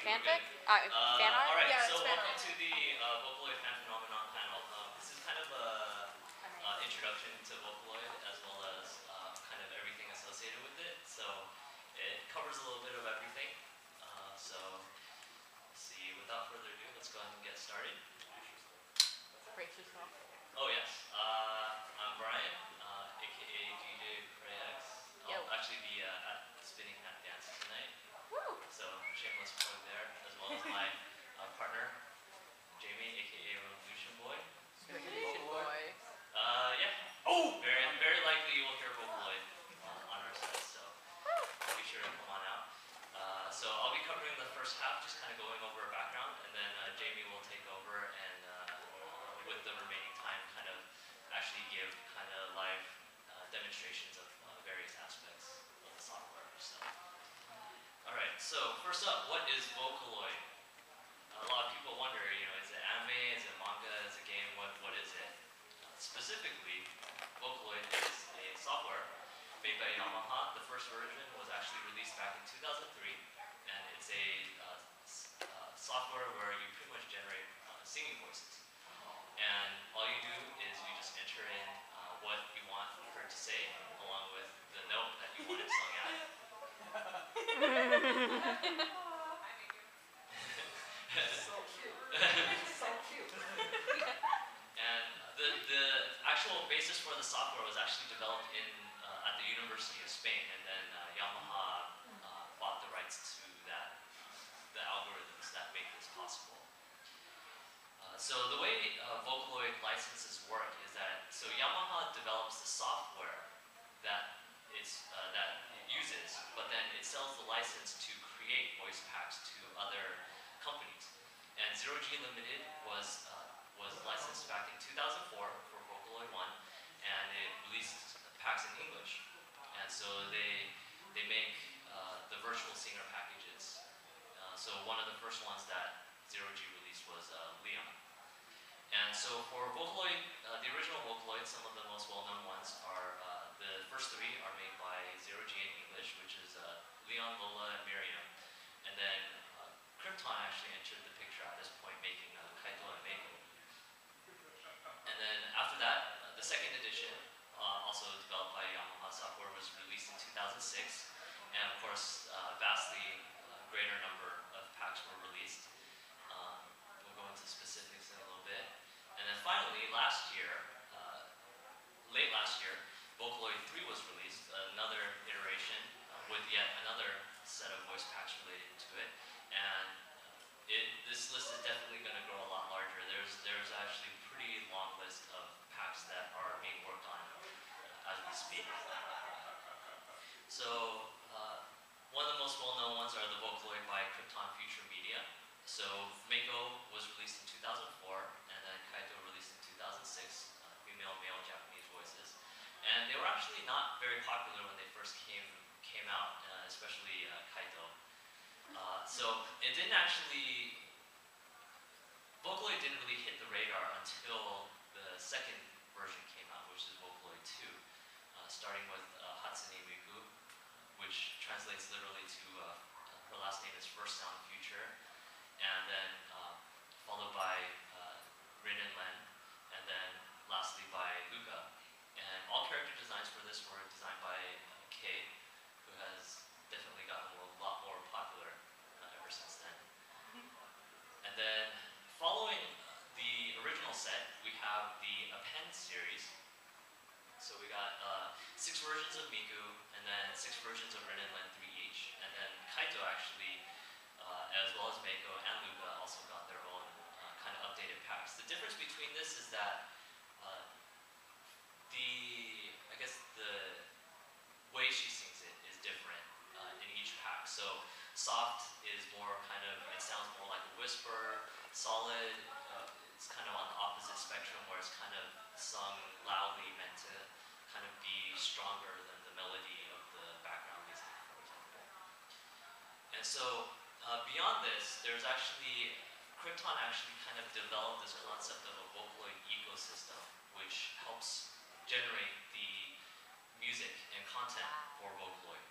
Fanfic? Fan art? Alright, Yeah, so it's fan welcome art. to the Vocaloid Fan Phenomenon panel. This is kind of a introduction to Vocaloid as well as kind of everything associated with it. So it covers a little bit of everything. So let's see, without further ado, let's go ahead and get started. Brace yourself. Oh yes, I'm Brian, aka DJ Rayex. Yo. I'll actually be at Spinning Hat Dance tonight. Woo! So shameless plug there, as well as my partner, Jamie, aka Revolution Boy. Revolution boy. Yeah. Oh! Very likely you will hear Vocaloid on our set, so be sure to come on out. So I'll be covering the first half, just kind of going over a background, and then Jamie will take over and with the remaining time kind of actually give kind of live demonstrations of various aspects of the software. So. Alright, so first up, what is Vocaloid? A lot of people wonder, is it anime, is it manga, is it a game, what is it? Specifically, Vocaloid is a software made by Yamaha. The first version was actually released back in 2003, and it's a software where you pretty much generate singing voices. And all you do is you just enter in what you want her to say, along with the note that you want it sung at. So cute. So cute. And the actual basis for the software was actually developed at the University of Spain, and then Yamaha bought the rights to the algorithms that make this possible. So the way Vocaloid licenses work is that Yamaha develops the software that it uses, but then it sells the license to create voice packs to other companies. And Zero G Limited was licensed back in 2004 for Vocaloid 1, and it released packs in English. And so they make the virtual singer packages. So one of the first ones that Zero G released was Leon. And so for Vocaloid, the original Vocaloid, some of the most well-known ones are, the first three are made by Zero G in English, which is Leon, Lola, and Miriam. And then Krypton actually entered the picture at this point, making Kaito and Meiko. And then after that, the second edition, also developed by Yamaha Software, was released in 2006. And of course, vastly greater number of packs were released. We'll go into specifics in a little bit. And then finally, late last year, Vocaloid 3 was released, another iteration with yet another set of voice packs related to it. And this list is definitely going to grow a lot larger. There's actually a pretty long list of packs that are being worked on as we speak. So one of the most well-known ones are the Vocaloid by Krypton Future Media. So Meiko was released in 2004, and then Kaito released in 2006, female, male Japanese voices. And they were actually not very popular when they first came out, especially Kaito. So it didn't actually, Vocaloid didn't really hit the radar until the second version came out, which is Vocaloid 2, starting with Hatsune Miku, which translates literally to her last name is First Sound Future, and then followed by Rin and Len, and then lastly by Luca. And all character designs for this were designed by Kei, who has definitely gotten a lot more popular ever since then. And then following the original set, we have the Append series. So we got 6 versions of Miku, and then 6 versions of Rin and Len 3 each. And then Kaito actually, as well as Meiko and Luca, also got their own kind of updated packs. The difference between this is that the way she sings it is different in each pack. So soft is more kind of, it sounds more like a whisper. Solid, it's kind of on the opposite spectrum, where it's kind of sung loudly, meant to kind of be stronger than the melody of the background music, for example. And so beyond this, Krypton actually kind of developed this concept of a Vocaloid ecosystem, which helps generate the music and content for Vocaloid.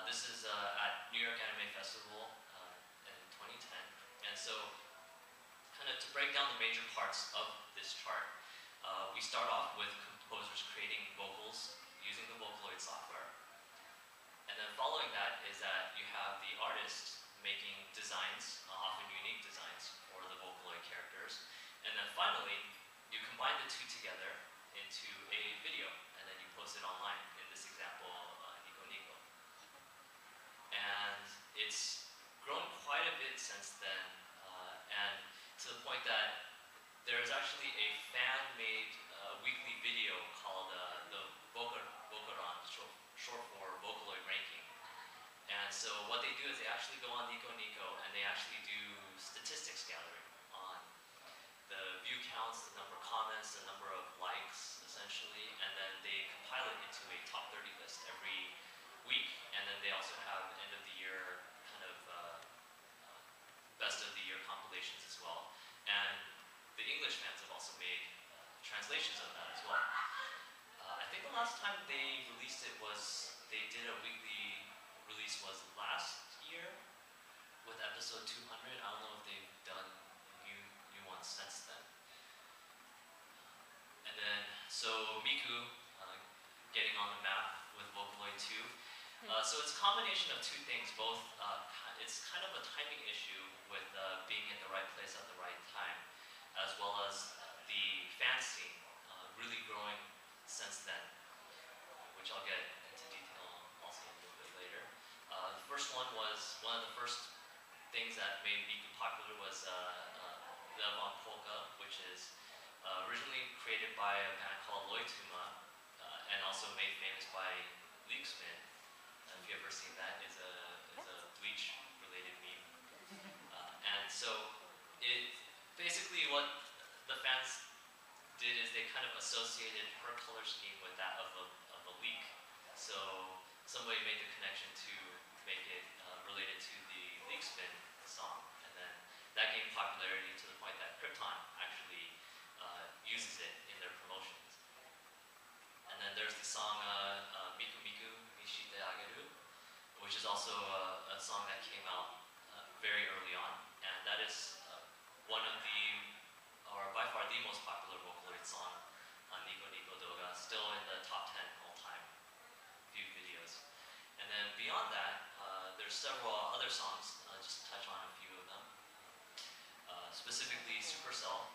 This is at New York Anime Festival in break down the major parts of this chart, we start off with composers creating vocals using the Vocaloid software. And then following that is that you have the artist making designs, often unique designs for the Vocaloid characters. And then finally, you combine the two together into a video, and then you post it online. In this example, Nico Nico. And it's grown quite a bit since then, and to the point that there is actually a fan-made weekly video called the Vocaron, short for Vocaloid Ranking. And so what they do is they actually go on Nico Nico and they actually do statistics gathering on the view counts, the number of comments, the number of likes, essentially, and then they compile it into a top 30 list every week. And then they also have end of the year kind of best of the year compilations as well. And the English fans have also made translations of that as well. I think the last time they released it was, they did a weekly release was last year with episode 200. I don't know if they've done new ones since then. And then, so Miku getting on the map with Vocaloid 2. So it's a combination of two things, both, it's kind of a timing issue with being at the right place at the right time, as well as the fan scene really growing since then, which I'll get into detail also a little bit later. The first one was, one of the first things that made Miku popular was the Von Polka, which is originally created by a band called Loituma, and also made famous by Leakspin. If you've ever seen that, is a Bleach-related meme. And so, it basically what the fans did is they kind of associated her color scheme with that of a leak. So somebody made the connection to make it related to the Leakspin song, and then that gained popularity to the point that Krypton actually uses it in their promotions. And then there's the song Miku Miku Mishite Ageru, which is also a song that came out very early on, and that is one of the, or by far the most popular Vocaloid song on Nico Nico Doga, still in the top 10 all-time viewed videos. And then beyond that, there's several other songs, just to touch on a few of them. Specifically Supercell,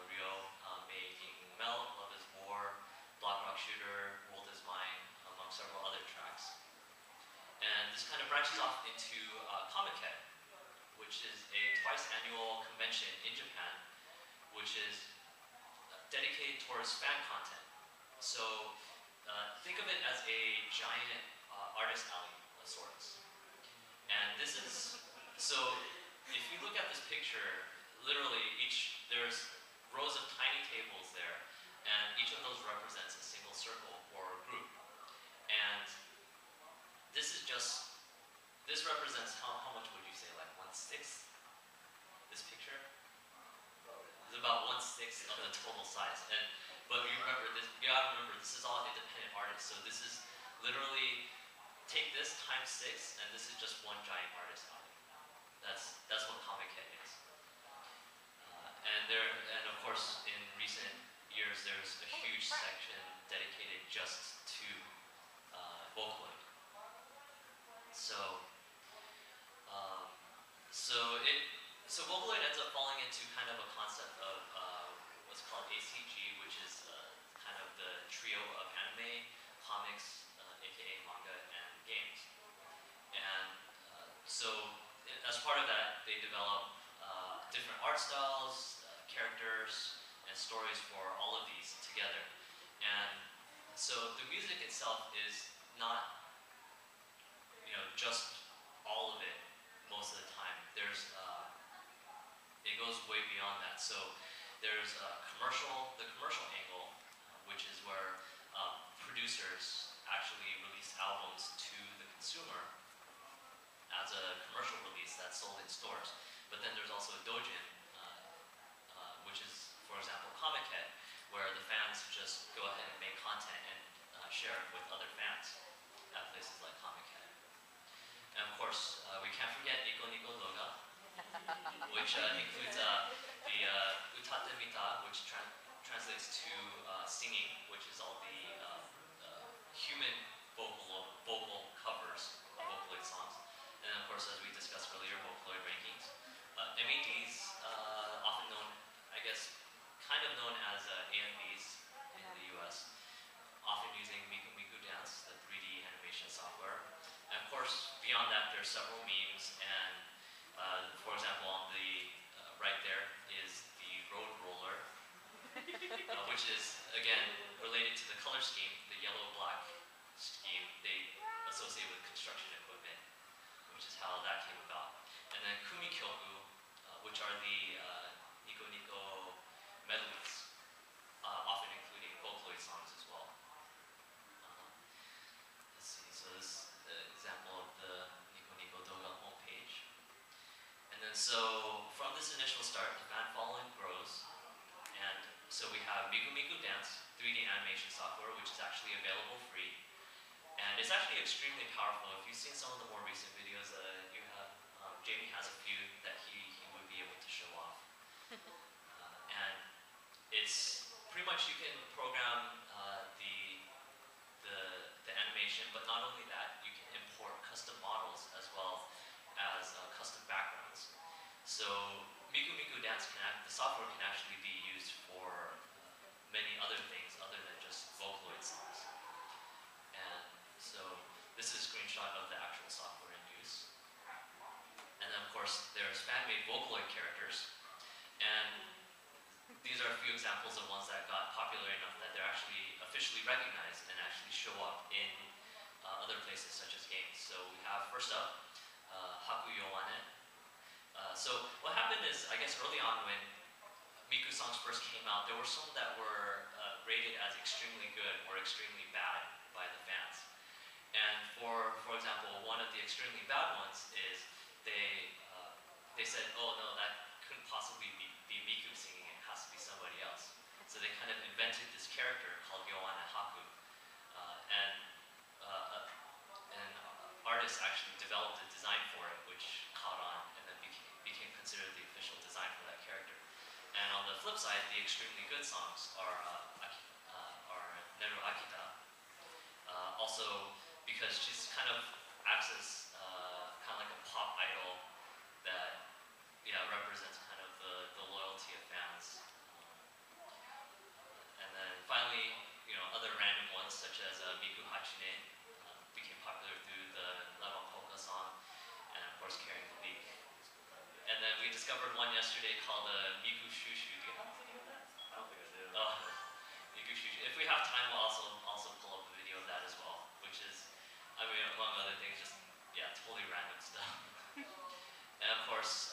Ryo, Making Melt, Love is War, Block Rock Shooter, World is Mine, among several other tracks. And this kind of branches off into Comiket, which is a twice annual convention in Japan, which is dedicated towards fan content. So think of it as a giant artist alley of sorts. And this is, so if you look at this picture, literally there's rows of tiny tables there, and each of those represents a single circle or a group. And this represents how much would you say, like 1/6? This picture? It's about 1/6 of the total size. But you gotta remember, this is all independent artists. So this is literally, take this times 6, and this is just one giant artist alley. That's what Comiket is. And of course, in recent years, there's a huge section dedicated just to Vocaloid. So Vocaloid ends up falling into kind of a concept of what's called ACG, which is kind of the trio of anime, comics, aka manga, and games. And so as part of that, they develop different art styles, characters, and stories for all of these together. And so the music itself is not, just all of it most of the time. It goes way beyond that. So there's the commercial angle, which is where producers actually release albums to the consumer as a commercial release that's sold in stores. But then there's also Dojin, which is, for example, Comiket, where the fans just go ahead and make content and share it with other fans at places like Comiket. And of course, we can't forget Nico Nico Doga, which includes the akita, which translates to singing, which is all the human vocal covers of Vocaloid songs. And then, of course, as we discussed earlier, Vocaloid rankings. MADs, often known, I guess, kind of known as AMVs in the US, often using Miku Miku Dance, the 3D animation software. And of course, beyond that, there's several memes, and for example, on the right there is the road roller, which is, again, related to the color scheme, the yellow-black scheme they associate with construction equipment, which is how that came about. And then kumikyoku, which are the Nico Nico medleys, often including Vocaloid songs as well. Let's see, so this is the example of the Nico Nico Doga homepage. And then so, from this initial start, the fan following grows, and so we have Miku Miku Dance 3D animation software, which is actually available free. And it's actually extremely powerful. If you've seen some of the more recent videos, you have, Jamie has a few that he would be able to show off. And it's pretty much, you can program the animation, but not only that, you can import custom models as well as custom backgrounds. So Miku Miku Dance the software can actually be used for many other things other than just Vocaloid songs. And so this is a screenshot of the actual software in use. And then of course there's fan-made Vocaloid characters. And these are a few examples of ones that got popular enough that they're actually officially recognized and actually show up in other places such as games. So we have first up, Haku Yowane. So what happened is, I guess early on when Miku songs first came out, there were some that were rated as extremely good or extremely bad by the fans. And for example, one of the extremely bad ones is they said, oh no, that couldn't possibly be Miku singing, it has to be somebody else. So they kind of invented this character called Yowane Haku. And artists actually developed a design for it, which caught on and then became considered the official design for that character. And on the flip side, the extremely good songs are Neru Akita. Also, because she's kind of acts as kind of like a pop idol that represents kind of the loyalty of fans. And then finally, other random ones such as Miku Hachine became popular through the Lemon Polka song, and of course carrying the leak. And then we discovered one yesterday called Miku Shushu. Do you have a video of that? I don't think I do. Miku Shushu. If we have time, we'll also pull up a video of that as well, which is, I mean, among other things, just totally random stuff. And of course,